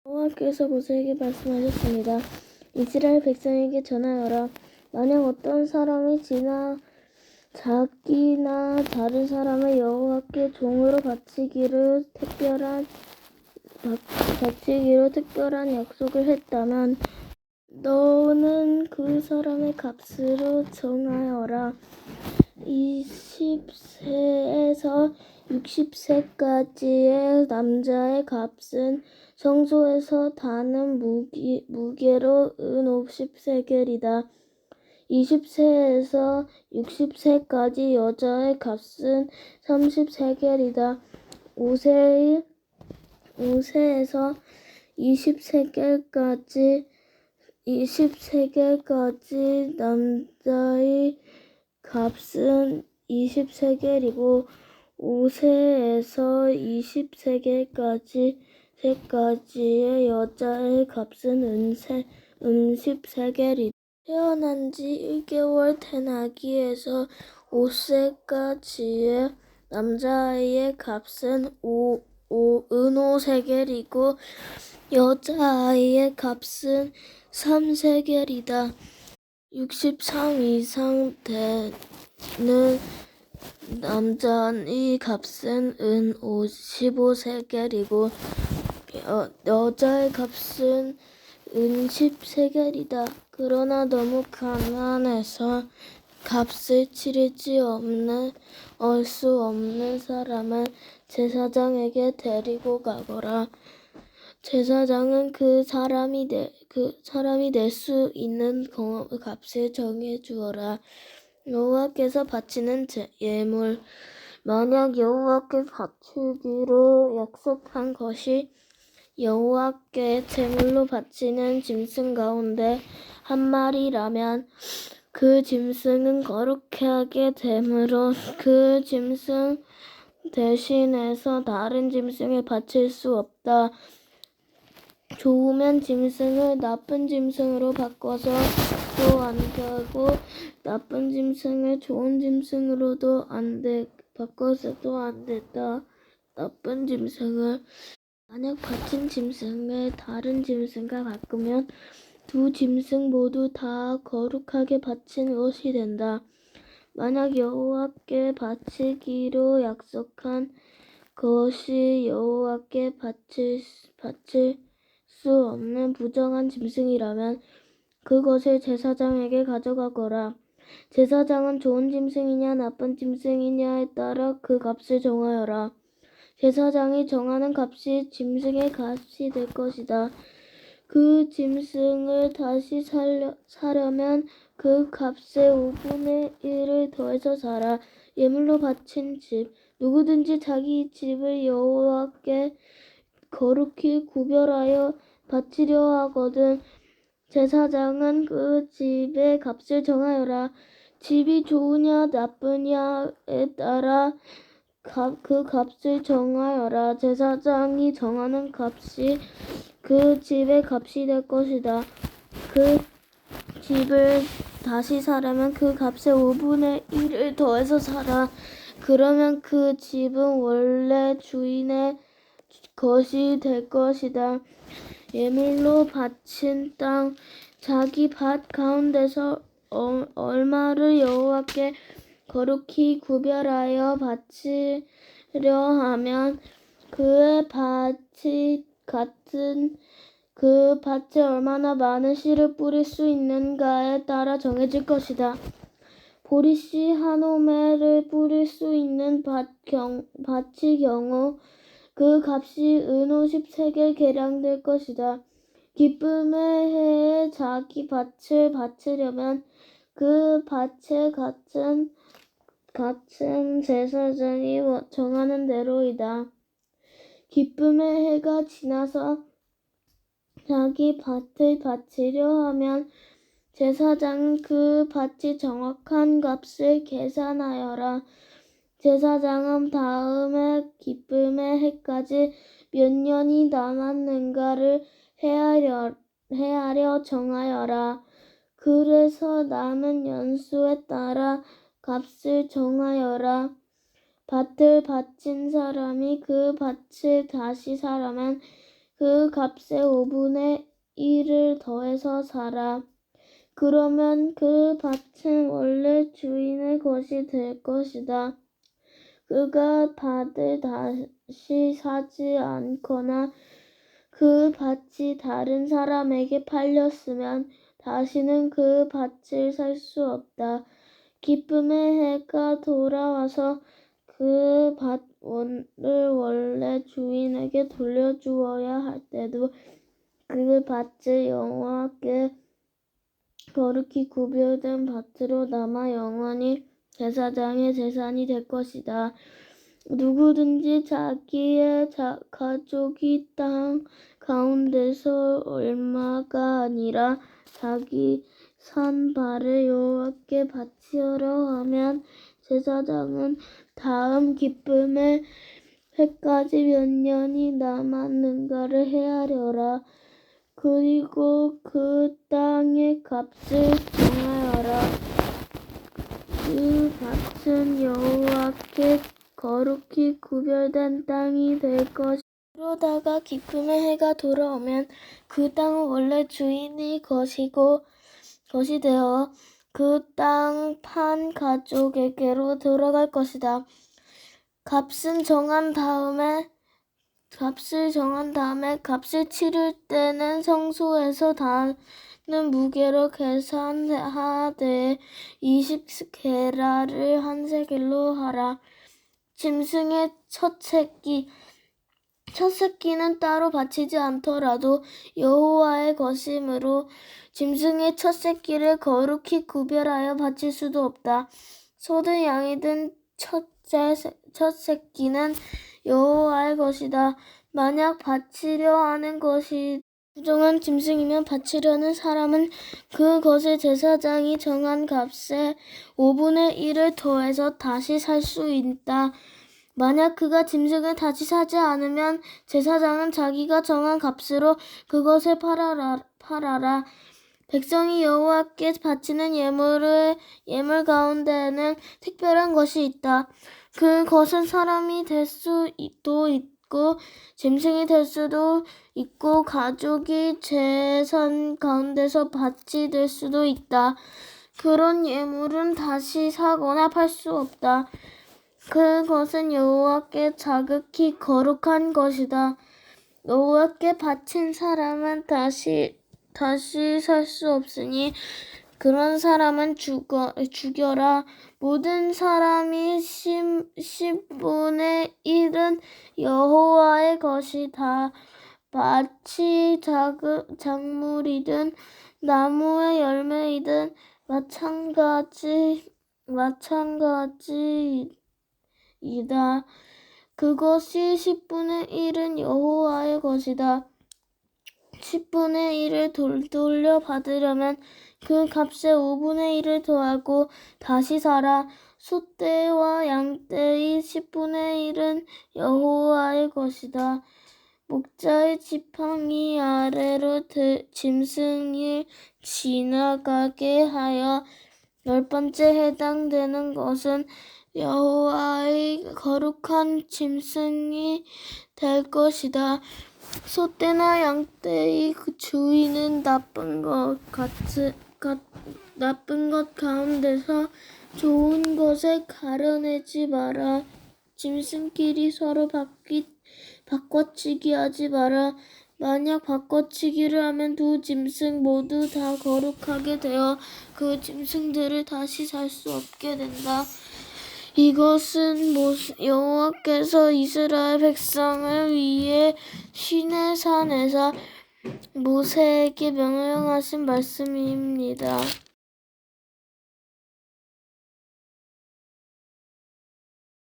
여호와께서 모세에게 말씀하셨습니다. 이스라엘 백성에게 전하여라. 만약 어떤 사람이 자기나 다른 사람을 여호와께 종으로 바치기로 특별한 약속을 했다면 너는 그 사람의 값으로 정하여라. 20세에서 60세까지의 남자의 값은 성소에서 다는 무게로 은 50세겔이다. 20세에서 60세까지 여자의 값은 30세겔이다. 5세에서 20세겔까지 남자의 값은 20세겔이고 5세에서 20세겔까지의 여자의 값은 10세겔이다. 태어난 지 1개월 된 아기에서 5세까지의 남자아이의 값은 5세겔이고 여자아이의 값은 3세겔이다. 63 이상 되는 남자의 값은 15세겔이고 여자의 값은 10세겔이다. 그러나 너무 가난해서 값을 치르지 수 없는 사람은 제사장에게 데리고 가거라. 제사장은 그 사람이 낼 수 있는 값을 정해 주어라. 여호와께서 바치는 예물. 만약 여호와께 바치기로 약속한 것이 여호와께 제물로 바치는 짐승 가운데 한 마리라면 그 짐승은 거룩해 하게 되므로 그 짐승 대신해서 다른 짐승을 바칠 수 없다. 좋으면 짐승을 나쁜 짐승으로 바꿔서 또 안 되고 나쁜 짐승을 좋은 짐승으로도 바꿔서도 안 된다. 나쁜 짐승을 만약 바친 짐승을 다른 짐승과 바꾸면 두 짐승 모두 다 거룩하게 바친 것이 된다. 만약 여호와께 바치기로 약속한 것이 여호와께 바칠 수 없는 부정한 짐승이라면 그것을 제사장에게 가져가거라. 제사장은 좋은 짐승이냐 나쁜 짐승이냐에 따라 그 값을 정하여라. 제사장이 정하는 값이 짐승의 값이 될 것이다. 그 짐승을 다시 사려면 그 값의 5분의 1을 더해서 사라. 예물로 바친 집. 누구든지 자기 집을 여호와께 거룩히 구별하여 바치려 하거든 제사장은 그 집의 값을 정하여라. 집이 좋으냐 나쁘냐에 따라 그 값을 정하여라. 제사장이 정하는 값이 그 집의 값이 될 것이다. 그 집을 다시 사려면 그 값의 5분의 1을 더해서 사라. 그러면 그 집은 원래 주인의 것이 될 것이다. 예물로 바친 땅. 자기 밭 가운데서 얼마를 여호와께 거룩히 구별하여 바치려 하면 그 밭에 얼마나 많은 씨를 뿌릴 수 있는가에 따라 정해질 것이다. 보리씨 한 오매를 뿌릴 수 있는 밭의 경우 그 값이 은 50세겔 계량될 것이다. 기쁨의 해에 자기 밭을 바치려면 그 밭의 값은 제사장이 정하는 대로이다. 기쁨의 해가 지나서 자기 밭을 바치려 하면 제사장은 그 밭이 정확한 값을 계산하여라. 제사장은 다음에 기쁨의 해까지 몇 년이 남았는가를 헤아려 정하여라. 그래서 남은 연수에 따라 값을 정하여라. 밭을 바친 사람이 그 밭을 다시 사려면 그 값의 5분의 1을 더해서 사라. 그러면 그 밭은 원래 주인의 것이 될 것이다. 그가 밭을 다시 사지 않거나 그 밭이 다른 사람에게 팔렸으면 다시는 그 밭을 살 수 없다. 기쁨의 해가 돌아와서 그 밭을 원래 주인에게 돌려주어야 할 때도 그 밭을 여호와께 거룩히 구별된 밭으로 남아 영원히 제사장의 재산이 될 것이다. 누구든지 자기의 가족이 땅 가운데서 얼마가 아니라 자기 산 바를 여호와께 바치려 하면 제사장은 다음 기쁨의 해까지 몇 년이 남았는가를 헤아려라. 그리고 그 땅의 값을 정하여라. 그 밭은 여호와께 거룩히 구별된 땅이 될 것이다. 그러다가 기쁨의 해가 돌아오면 그 땅은 원래 주인의 것이 되어 그 땅 판 가족에게로 돌아갈 것이다. 값을 정한 다음에 값을 치를 때는 성소에서 다는 무게로 계산하되 20게라를 한 세겔로 하라. 짐승의 첫 새끼는 따로 바치지 않더라도 여호와의 것이므로 짐승의 첫 새끼를 거룩히 구별하여 바칠 수도 없다. 소든 양이든 첫 새끼는 여호와의 것이다. 만약 바치려 하는 것이 부정한 짐승이면 바치려는 사람은 그 것을 제사장이 정한 값의 5분의 1을 더해서 다시 살 수 있다. 만약 그가 짐승을 다시 사지 않으면 제사장은 자기가 정한 값으로 그것을 팔아라. 백성이 여호와께 바치는 예물 가운데에는 특별한 것이 있다. 그것은 사람이 될 수도 있고 짐승이 될 수도 있고 가족이 재산 가운데서 밭이 될 수도 있다. 그런 예물은 다시 사거나 팔 수 없다. 그것은 여호와께 자극히 거룩한 것이다. 여호와께 바친 사람은 다시 살 수 없으니 그런 사람은 죽여라. 모든 사람이 10분의 1은 여호와의 것이다. 마치 작물이든 나무의 열매이든 마찬가지이다. 그것이 10분의 1은 여호와의 것이다. 10분의 1을 돌려받으려면 그 값의 5분의 1을 더하고 다시 사라. 소떼와 양떼의 10분의 1은 여호와의 것이다. 목자의 지팡이 아래로 짐승이 지나가게 하여 10번째 해당되는 것은 여호와의 거룩한 짐승이 될 것이다. 소떼나 양떼의 주인은 나쁜 것 가운데서 좋은 것을 가려내지 마라. 짐승끼리 서로 바꿔치기 하지 마라. 만약 바꿔치기를 하면 두 짐승 모두 다 거룩하게 되어 그 짐승들을 다시 살 수 없게 된다. 이것은 여호와께서 이스라엘 백성을 위해 시내산에서 모세에게 명령하신 말씀입니다.